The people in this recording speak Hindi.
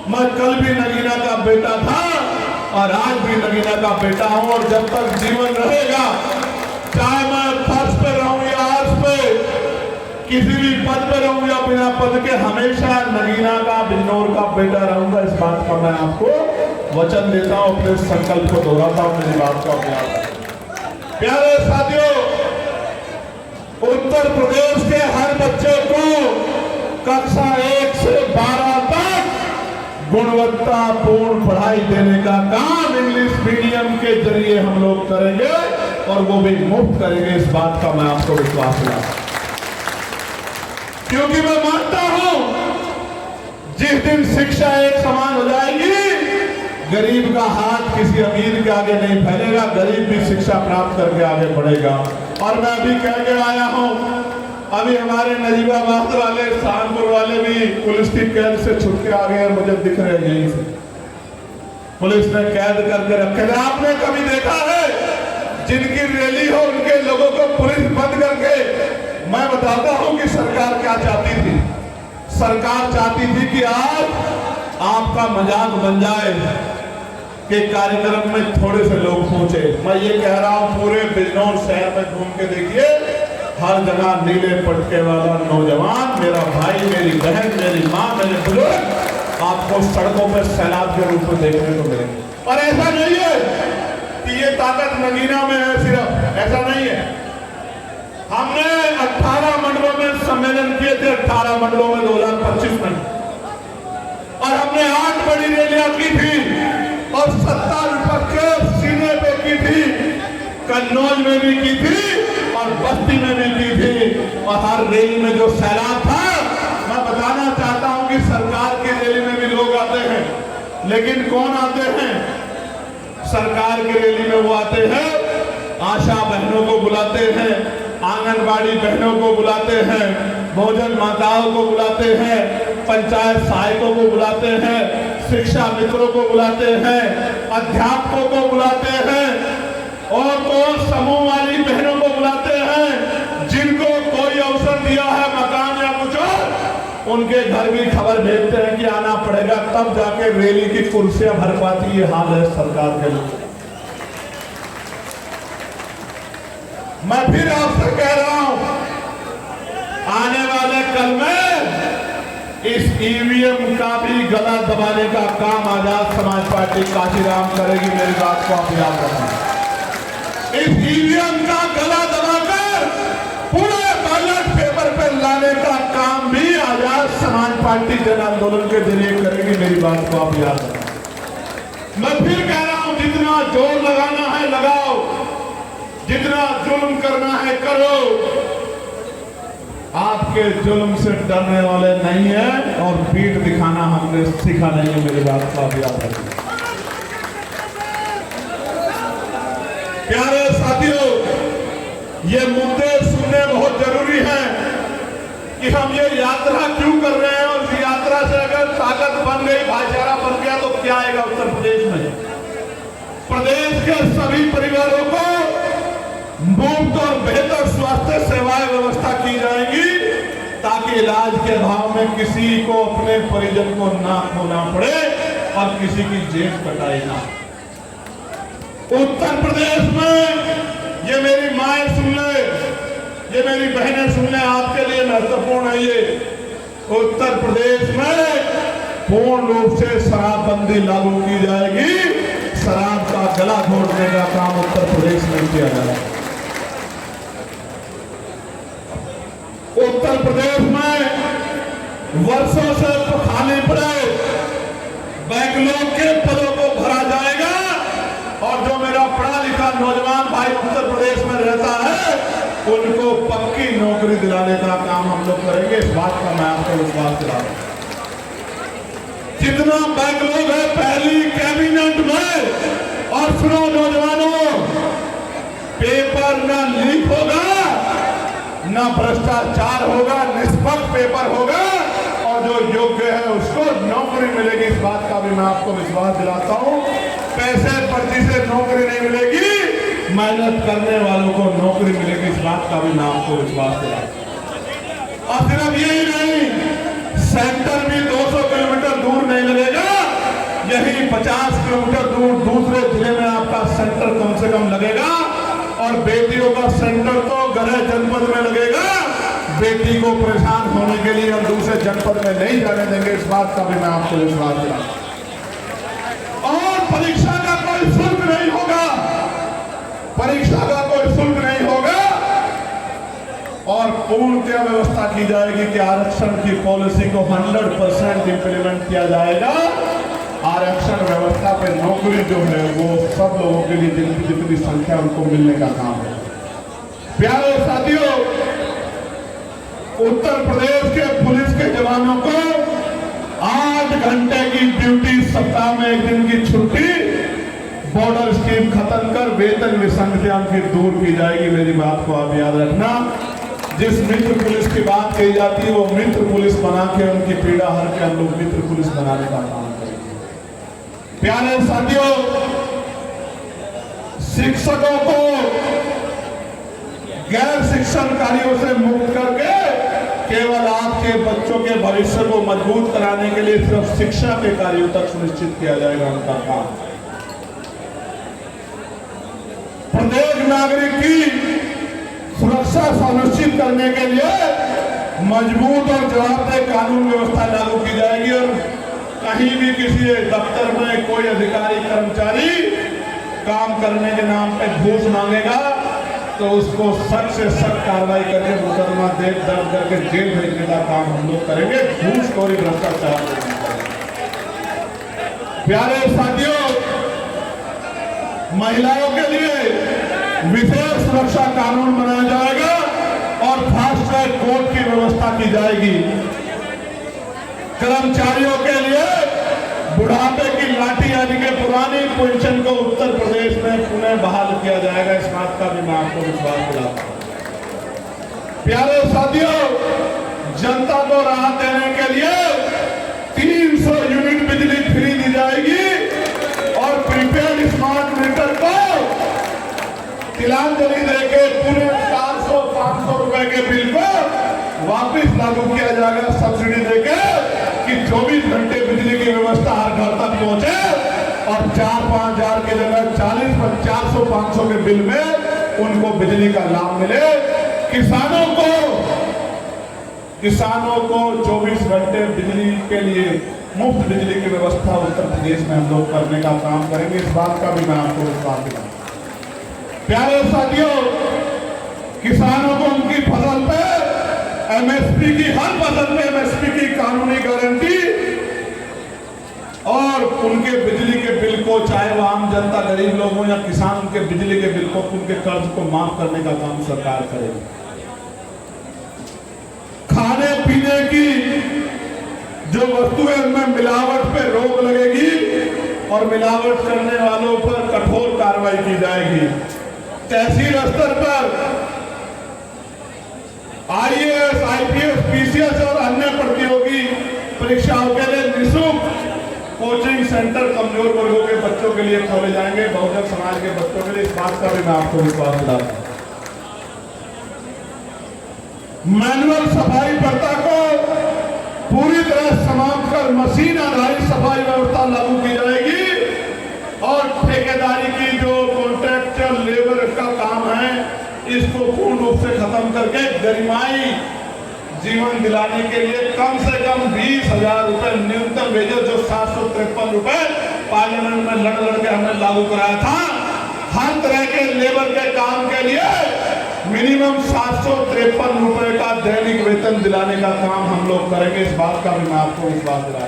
मैं कल भी नगीना का बेटा था और आज भी नगीना का बेटा हूं, और जब तक जीवन रहेगा, चाहे मैं फर्श पे रहूं या अर्श पे, किसी भी पद पे रहूं या बिना पद के, हमेशा नगीना का, बिजनौर का बेटा रहूंगा। इस बात का मैं आपको वचन देता हूं, अपने संकल्प को दोहराता हूं, मेरी बात को अपना। प्यारे साथियों, उत्तर प्रदेश के हर बच्चे को कक्षा 1 से 12 तक गुणवत्तापूर्ण पढ़ाई देने का काम इंग्लिश मीडियम के जरिए हम लोग करेंगे, और वो भी मुफ्त करेंगे। इस बात का मैं आपको विश्वास दिलाता हूं, क्योंकि मैं मानता हूं जिस दिन शिक्षा एक समान हो जाएगी, गरीब का हाथ किसी अमीर के आगे नहीं फैलेगा, गरीब भी शिक्षा प्राप्त करके आगे बढ़ेगा। और मैं अभी कह के आया हूं, अभी हमारे नजीबाबाद वाले, सहारनपुर वाले भी पुलिस की कैद से छूट के आ गए, मुझे दिख रहे हैं यहीं से। पुलिस ने कैद करके रखे थे। आपने कभी देखा है जिनकी रैली हो उनके लोगों को पुलिस बंद करके? मैं बताता हूं कि सरकार क्या चाहती थी। सरकार चाहती थी कि आज आपका मजाक बन जाए कि कार्यक्रम में थोड़े से लोग पहुंचे। मैं ये कह रहा हूं, पूरे बिजनौर शहर में घूम के देखिए, हर जगह नीले पटके वाला नौजवान, मेरा भाई, मेरी बहन, मेरी माँ, मेरे बुजुर्ग आपको सड़कों पर सैलाब के रूप में देखने को मिलेंगे। और ऐसा नहीं है कि ये ताकत नगीना में है सिर्फ, ऐसा नहीं है। हमने 18 मंडलों में सम्मेलन किए थे, 18 मंडलों में 2025 में, और हमने 8 बड़ी रैलियां की थी, और 70 विपक्ष के सीने पे की थी, कन्नौज में भी की थी, और बस्ती में भी की थी। और हर रैली में जो सैलाब था, मैं बताना चाहता हूं कि सरकार की रैली में भी लोग आते हैं, लेकिन कौन आते हैं? सरकार की रैली में वो आते हैं, आशा बहनों को बुलाते हैं, आंगनबाड़ी बहनों को बुलाते हैं, भोजन माताओं को बुलाते हैं, पंचायत सहायकों को बुलाते हैं, शिक्षा मित्रों को बुलाते हैं, अध्यापकों को बुलाते हैं, और तो समूह वाली बहनों को बुलाते हैं, जिनको कोई अवसर दिया है मकान या कुछ और, उनके घर भी खबर भेजते हैं कि आना पड़ेगा, तब जाके रैली की कुर्सियां भर पाती। ये हाल है सरकार के लोग। मैं फिर आपसे कह रहा हूं, आने वाले कल में इस ईवीएम का भी गला दबाने का काम आजाद समाज पार्टी काशीराम करेगी। मेरी बात को आप याद रखें। इस ईवीएम का गला दबाकर पूरे बैलेट पेपर पे लाने का काम भी आजाद समाज पार्टी जन आंदोलन के जरिए करेगी। मेरी बात को आप याद रखें। मैं फिर कह रहा हूं, जितना जोर लगाना है लगाओ, जितना जुल्म करना है करो। आपके जुल्म से डरने वाले नहीं है, और पीठ दिखाना हमने सीखा नहीं है। मेरी बात को आप याद रखें। प्यारे साथियों, ये मुद्दे सुनने बहुत जरूरी है कि हम ये यात्रा क्यों कर रहे हैं, और इस यात्रा से अगर ताकत बन गई, भाईचारा बन गया, तो क्या आएगा उत्तर प्रदेश में? प्रदेश के सभी परिवारों को मुफ्त और बेहतर स्वास्थ्य सेवाएं व्यवस्था की जाएगी, ताकि इलाज के अभाव में किसी को अपने परिजन को ना खोना पड़े और किसी की जेब कटाई ना। उत्तर प्रदेश में, ये मेरी माएं सुन ले, ये मेरी बहनें सुन ले, आपके लिए महत्वपूर्ण है ये, उत्तर प्रदेश में पूर्ण रूप से शराबबंदी लागू की जाएगी। शराब का गला घोटने का काम उत्तर प्रदेश में किया जाएगा। उत्तर प्रदेश में वर्षों से खाली पड़े बैकलॉग के पदों को भरा जाएगा, और जो मेरा पढ़ा लिखा नौजवान भाई उत्तर प्रदेश में रहता है, उनको पक्की नौकरी दिलाने का काम हम लोग करेंगे। इस बात का मैं आपको विश्वास दिला रहा हूं। जितना बैकलॉग है पहली कैबिनेट में, और सुनो नौजवानों, पेपर ना लीक होगा, ना भ्रष्टाचार होगा, निष्पक्ष पेपर होगा, और जो योग्य है उसको नौकरी मिलेगी। इस बात का भी मैं आपको विश्वास दिलाता हूं। पैसे पर्ची से नौकरी नहीं मिलेगी, मेहनत करने वालों को नौकरी मिलेगी। इस बात का भी मैं आपको विश्वास दिलाता हूं। और सिर्फ यही नहीं, सेंटर भी 200 किलोमीटर दूर नहीं लगेगा, कहीं 50 किलोमीटर दूर दूसरे जिले में आपका सेंटर कम से कम लगेगा, और बेटियों का सेंटर तो गृह जनपद में लगेगा। बेटी को परेशान होने के लिए हम दूसरे जनपद में नहीं जाने देंगे, इस बात का भी मैं आपको विश्वास दिलाता। और परीक्षा का कोई शुल्क नहीं होगा, परीक्षा का कोई शुल्क नहीं होगा, और पूर्णतः व्यवस्था की जाएगी कि आरक्षण की पॉलिसी को 100% इंप्लीमेंट किया जाएगा। आरक्षण व्यवस्था पे नौकरी जो है वो सब लोगों के लिए जिनकी जितनी संख्या उनको मिलने का काम है। प्यारे साथियों, उत्तर प्रदेश के पुलिस के जवानों को 8 घंटे की ड्यूटी, सप्ताह में 1 दिन की छुट्टी, बॉर्डर स्कीम खत्म कर वेतन विसंगतियां की दूर की जाएगी। मेरी बात को आप याद रखना। जिस मित्र पुलिस की बात कही जाती है वो मित्र पुलिस बना के उनकी पीड़ा हर के हम लोग मित्र पुलिस बनाने का काम करेंगे। प्यारे साथियों, शिक्षकों को गैर शिक्षण कार्यों से मुक्त करके केवल आपके बच्चों के भविष्य को मजबूत कराने के लिए सिर्फ शिक्षा के कार्यों तक सुनिश्चित किया जाएगा उनका काम। प्रत्येक नागरिक की सुरक्षा सुनिश्चित करने के लिए मजबूत और जवाबदेह कानून व्यवस्था लागू की जाएगी, और कहीं भी किसी दफ्तर में कोई अधिकारी कर्मचारी काम करने के नाम पे घूस मांगेगा तो उसको सख्त से सख्त कार्रवाई करके मुकदमा दर्ज करके जेल भेजने का काम हम लोग करेंगे। घूसखोरी भ्रष्टाचार नहीं करेंगे। प्यारे साथियों, महिलाओं के लिए विशेष सुरक्षा कानून बनाया जाएगा और फास्ट ट्रैक कोर्ट की व्यवस्था की जाएगी। कर्मचारियों के लिए बुढ़ापे की लाठी यानी कि पुरानी पेंशन को उत्तर प्रदेश में पुनः बहाल किया जाएगा। इस बात का भी मैं आपको विश्वास दिलाता हूं। प्यारे साथियों, जनता को राहत देने के लिए 300 यूनिट बिजली फ्री दी जाएगी, और प्रीपेड स्मार्ट मीटर को तिलांजलि देके पूरे 400-500 रुपए के बिल को वापस लागू किया जाएगा सब्सिडी देके, कि 24 घंटे बिजली की व्यवस्था हर घर तक पहुंचे, और 4-5 हजार की जगह 400-500 के बिल में उनको बिजली का लाभ मिले। किसानों को 24 घंटे बिजली के लिए मुफ्त बिजली की व्यवस्था उत्तर प्रदेश में हम लोग करने का काम करेंगे। इस बात का भी मैं आपको विश्वास दिलाता हूं। प्यारे साथियों, किसानों को उनकी फसल पे एमएसपी की, हर फसल पे एमएसपी की कानूनी गारंटी, और उनके बिजली के बिल को, चाहे वो आम जनता गरीब लोग हो या किसान, उनके बिजली के बिल को, उनके कर्ज को माफ करने का काम सरकार करेगी। खाने पीने की जो वस्तुएं उनमें मिलावट पे रोक लगेगी, और मिलावट करने वालों पर कठोर कार्रवाई की जाएगी। तहसील स्तर पर आईएएस, आईपीएस, पीसीएस और अन्य प्रतियोगी परीक्षाओं के लिए निःशुल्क कोचिंग सेंटर कमजोर वर्गों के बच्चों के लिए खोले जाएंगे, बहुजन समाज के बच्चों के लिए। इस बात का भी मैं आपको विश्वास दिलाता हूं। मैनुअल सफाई प्रथा को पूरी तरह समाप्त कर मशीन आधारित सफाई व्यवस्था लागू की जाएगी, और ठेकेदारी की जो कॉन्ट्रैक्चुअल लेबर का काम है इसको पूर्ण रूप से खत्म करके गरिमाई जीवन दिलाने के लिए कम से कम 20,000 रुपए न्यूनतम वेतन, जो 753 रुपए पार्लियामेंट में लड़ के हमने लागू कराया था, हर तरह के लेबर के काम के लिए मिनिमम 753 रुपए का दैनिक वेतन दिलाने का काम हम लोग करेंगे। इस बात का भी मैं आपको विश्वास दिलाता हूं।